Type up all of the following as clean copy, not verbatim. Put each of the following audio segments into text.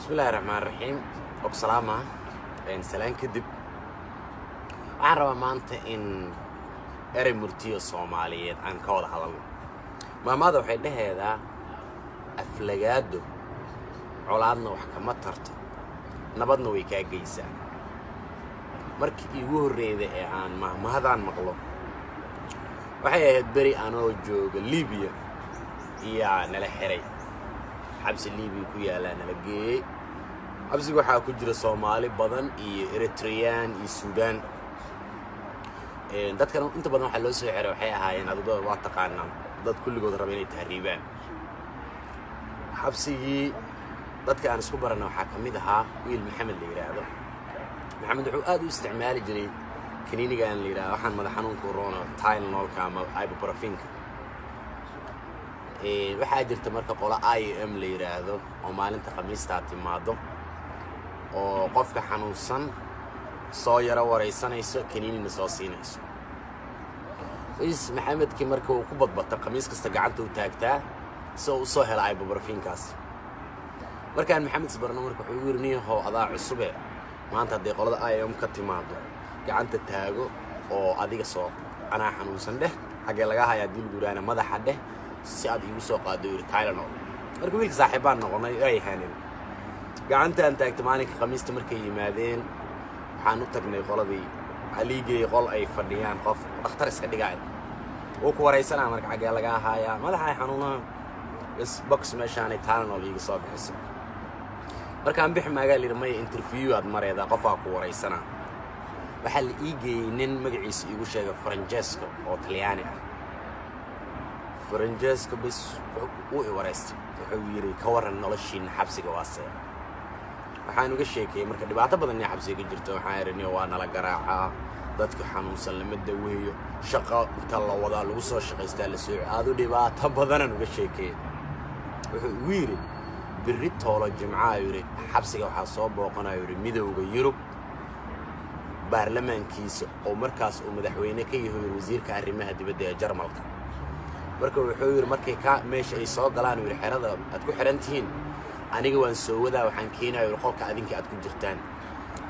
بسم الله الرحمن الرحيم وبسلامة سلام كدب عرب مانت إن أري مرتي الصومالية عن كول هذا ما ماذا وحيد هذا أفلجادو علادنا وحكمت ترت نبضنا ويكا جيسان مركي يقول ريده عن ما هذا عن مغلوب وحيد بري أنا جوج ليبيا يا نلحري حبس الليبي كويا لنا لقي حبس وحا كجرا صومالي بدن iyo Eritrean iyo Sudan dadkan inta badan waxa loo soo xiray waxay ahaayeen adoo waa taqaanaan dad kulligood rabeen inay tahriibaan xabsigii dadka aan isku baranay waxa kamid ahaa wiil Maxamed la yiraahdo Maxamed wuxuu aad u isticmaali jiray kaniiniga aan la yiraahdo waxaan madax xanuun ku roona Tylenol ama ibuprofen waxaa jirta marka qola IM la yiraahdo oo maalinta Khamiista timaado oo qofka xanuunsan soo yara wareysanayso kaniinina soo siinayso Maxamed ki marka uu ku badbata Khamiis kasta gacanta u taagtaa soo helay ibuprofenkaas markaan Maxamed isbarno marka wuxuu yirniyo adaa cusube maanta hadii qolada IM ka timaado gacanta taago oo adiga soo ana xanuunsan dheh xagee laga hayaa dil guraana madaxa dheh si aad igu soo qaado Tylenol marka wiil saaxiibaan noqonay ay hanin gacanta aan taagto maalinka Khamiista markay yimaadeen waxaan u tagnay qoladii haligay qol ay fadhiyaan qof dhakhtar iska dhigay oo ku wareysanaa marka xagee laga hayaa madaxa xanuuna is box meeshaan ay Tylenol igu soo bixisay markaan bixi magaal irmay interview aad mareeda qof ku wareysanaa waxa la iigay nin magaciisa igu sheegay Francesco oo Talyaani ah Francesco bas uu i wareystay wuxuu yiri ka waran noloshiina xabsiga waasay waxaan uga sheekay marka dhibaato badan ee xabsiga jirto waxaan irinay waa nala garaaca dadka xanuunsan lama daweeyo shaqo inta la wada lagu soo shaqeystaa la soo aadu dhibaato badan uga sheekay wuxuu yiri birri toolo jimcaha yiri xabsiga waxa soo booqanayo yiri midowga Yurub baarlamaankiisa oo markaas uu madaxweyne ka yahay wasiirka arrimaha dibadda ee Jarmalka marka wuxuu yiri markay ka meesha ay soo galaan yiri xirada aad ku xirantihiin aniga waan soo wadaa waxaan keenayo qolka adinka aad ku jirtaan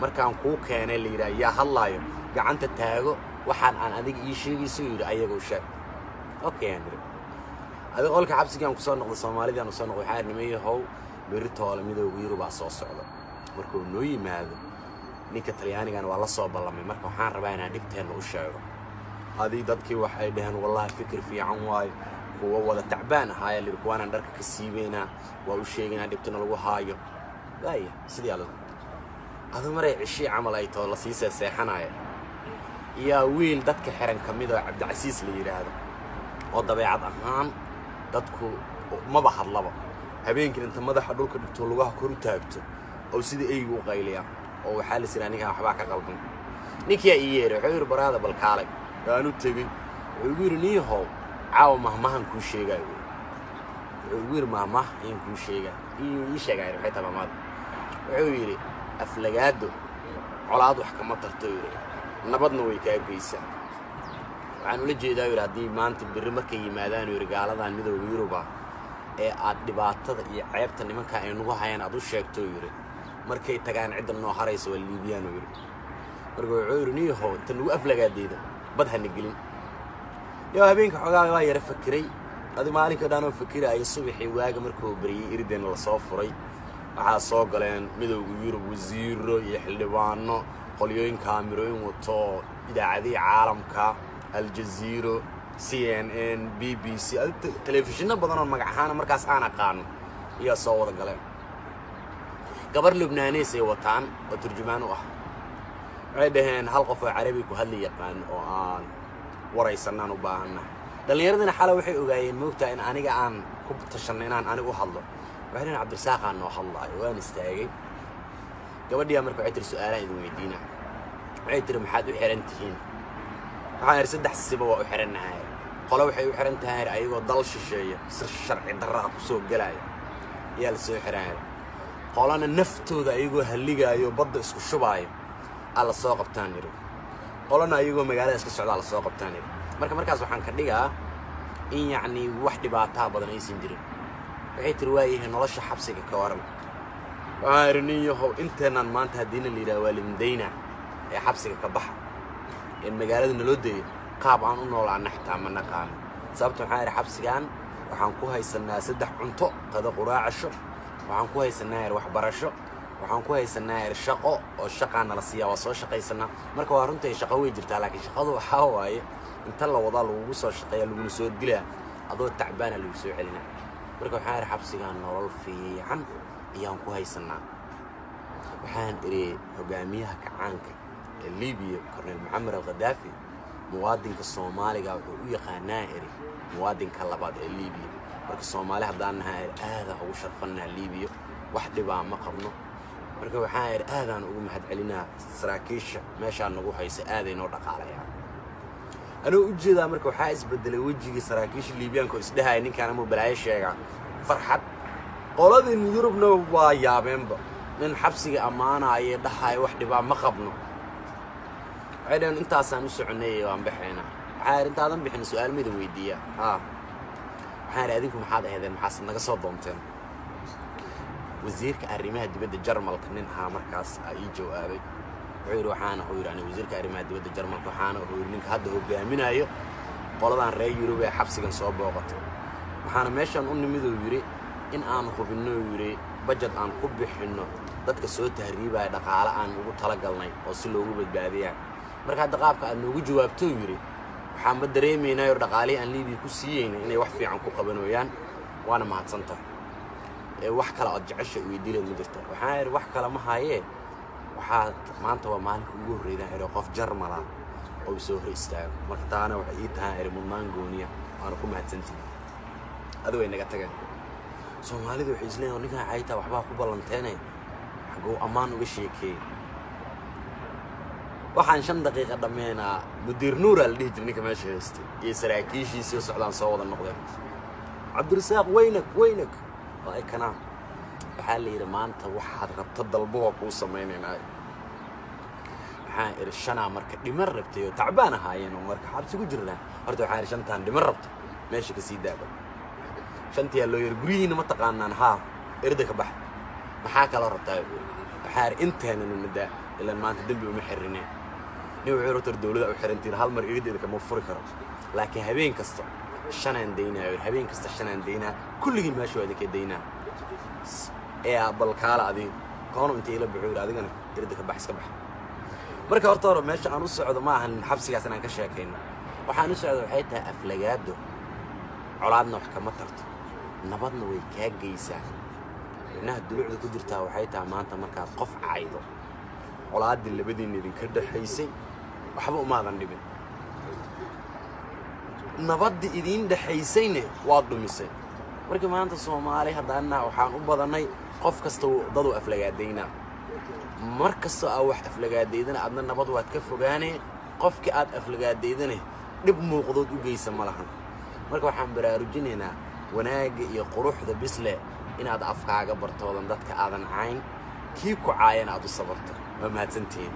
markaan ku keenay leeyahay yaa hadlaayo gacanta taago waxaan aan adiga ii sheegayso yiri ayaga u sheeg okay andri adiga qolka xabsigan ku soo noqdo Soomaalida aan soo noqdo waxaan nimeeyo how beritoole midowga Yurub soo socdo markuu noo yimaado ninka Talyaanigan waa la soo ballamay marka waxaan rabaa inaan dhibteena u sheego hadii dadkii waxay dhahan wallahi fikir fiican waay kuwa wada tacbaan ahaayeen lirkuwana dharka ka siibeena waa u sheegina dhibtana lagu haayo waaya sidii adoo maray cishii camal ay too la siisay seexanaya iyo wiil dadka xiran kamid ah Cabdicasiis la yiraahdo oo dabeecad ahaan dadku ma bahad laba habeenkii inta madaxa dhulka dhigto lugaha kor u taagto oo sidii ay u qayliya oo waxa la siraaniga waxba ka qalban ninkii ay yeeray wuxuu yiri baraada bal kaalay aanu tagay wuxuu yiri niyahow caaw mahmahan ku sheegay wuxuu yiri mahmah in ku sheegay ii sheegay waxay tabaamad wuxuu yiri aflagaado colaad wax kama tarto yiri nabadna way ka geysaa waxaan ula jeedaa yiri hadii maanta birri markay yimaadaan yiri gaaladan midowga Yurub ee aad dhibaatada iyo ceebta nimanka ay nagu hayaan aad u sheegto yiri markay tagaan cid noo harayso waa Liibiyaan yiri marka wuxuu yiri niyahow tan ugu aflagaadeeda badhan gelin يا هبينك حقا waa yara fakiray adi maalinka dhaano fakiraay subaxii waaga markuu bariyay irideen la soo furay waxa soo galeen midowga Yurub wasiiro iyo xildhibaano qolyooyin kaamirooyin wato idaacadii caalamka Al Jazeera CNN BBC telefishinna badan oo magac ahaan markaas aan aqaan iyo soo wada galeen gabar Lubnaanees ay wataan oo turjumaan u ah waxay dhaheen hal qof oo Carabi ku hadli yaqaan oo aan waraysanaan u baahana dhalinyaradana xalay waxay ogaayeen moogtaa in aniga aan ku tashanay inaan anigu hadlo waxaan Cabdirasaaq aan noo hadlaayo waan istaagay gabadhiya markay ay tir su'aalaha idin weydiina waxay tir maxaad u xiran tihiin waxaan saddex siba waa u xiranahay qolo waxay u xiran tahay ayagoo dal shisheeya sir sharci darro ku soo galay yaa la soo xiray qolana naftooda ayagoo haligaayo badda isku shubaayo alla soo qabtaan yiri qolana ayagoo magaalada iska socda la soo qabtaan marka markaas waxaan ka dhigaa in yaani wax dhibaato badan aysan jirin waxay tir waayeen nolosha xabsiga ka waran وعارني هو أنت أنا ما أنت هدينا اللي راوالين دينا حبسك كبحر المجال إنه لودي قاب عن إنه ولا عن نحتى عملنا قام صابت معايا حبسك عن وحنكوها يسنا سدح عنطق قد قراع الشق وحنكوها يسنا يروح برشق وحنكوها يسنا الشقة والشقة عن رصية وصو شقة يسنا مركو هارنتي شقوي جرتها لكن شقة حواي انت الله وضع له وصو الشقة اللي بنسود قلها أضو التعبانة اللي بيسوي علينا مركو حاير حبسك عن نورل في عن إيانكوها يسنا وحان إري هقاميها كعانك الليبي كورنيل معمر الغدافي موادنك الصومالي قاعد يقانا إري موادنك اللباد الليبي marka Soomaali haddaanaha aad ugu sharfana Liibiyo wax dhibaa ma qabno marka waxaan aadaan ugu mahad celinaa saraakiisha meeshaan nagu haysa aad ay noo dhaqaalayaan anuu u jeedaa marka waxa isbedelay wajiga saraakiisha Liibiyaanka oo isdhahay ninkaan ama balaayo sheega farxad qoladii Yurubna waa yaabeenba nin xabsiga amaanaya dhahay wax dhibaa ma qabno aydan intaasaan u soconay waan baxayna waxaan intaadan bixin su'aal mid weydiiya waxaan raadinku maxaad ahaydeen maxaad naga soo doonteen wasiirka arrimaha dibadda Jarmalka nin markaas ay jawaabay wuxuu waxaan yiraahdaa wasiirka arrimaha dibadda Jarmalka waxaan ninka hadda hogaaminayo qoladan reer Yurub ee xabsigan soo booqatay waxaan meeshan u nimid oo yiri in aan hubino yiri budget aan ku bixino dadka soo tahriibay dhaqaale aan ugu talagalnay oo si loogu badbaadiyo marka hadda qaabka aad noogu jawaabto yiri waxaan ma dareemeynaa dhaqaale aan Liibiya ku siiyeen inay wax fiican ku qabanayaan waana mahadsantahay wax kala oo jecesha u diileen ma jirto waxaan wax kala ma haayee waxa maanta waa maalinka ugu horeeyay ee qof Jarmal ah oo soo horistaago marka taana waxa ii tahay mudnaan gooniya waana ku mahadsantahay adoo inaga tagay Soomaalidu waxay isleeyihiin ninka ayta waxba ku ballanteynay xagoo amaan uga sheekay waxaan 5 daqiiqo dhameynaa mudiir nuur al dhigi jirnay meesha heystay iyo saraakiishiisa oo socdaan soo wada noqdeen Cabdirasaaq weynak ay kana waxa la yiri maanta waxaad rabto dalbo ku sameeynaa waxaan irshana marka dhimar rabtay oo tacbaan ahaayeen oo marka xabsi ku jirnaa horta waxaan irshantaan dhimar rabto meesha ka sii daaba shantii loo yiri guriina ma taqaanaan irda ka bax maxaa kala rabtaa waxaan inteena nada ilaa maanta dambi uma xirineen نيو عروتر دولة أو حرنتين هالمر يريد إذا كم فرق لكن هبين كسر شنان دينا هبين كسر شنان دينا كل جيل ماشي هذا كدينا إيه بالكالة هذه كانوا أنت إلى بعير هذه أنا يريد كبحث كبح مركب أرطار ماشي عن نص عضو معها نحبس جالسنا كشاكين وحنص عضو حيتها أفلجات ده علادنا وحكمت ترت نبضنا ويكاج جيسان إنها الدلوع ده قدرتها وحيتها ما أنت مركب قف عايضة علاد اللي بدي إني كده حيسي وحبوا ما غنبين نبض إذين ده حيسينه واضو مسين مركب ما أنت Soomaali هذانا وحان أبضناي قف كستو ضدو أفلجات دينا مركز أو واحد أفلجات دينا عندنا نبض واتكفوا جاني قف كأد أفلجات دينا نبمو قضود وجيس ملحن مركب وحان برارجين هنا وناجي يقروح ده بسلا إن هذا أفكار جبرت ولا ندك كأذن عين كيكو عاين عدو صبرت ما تنتين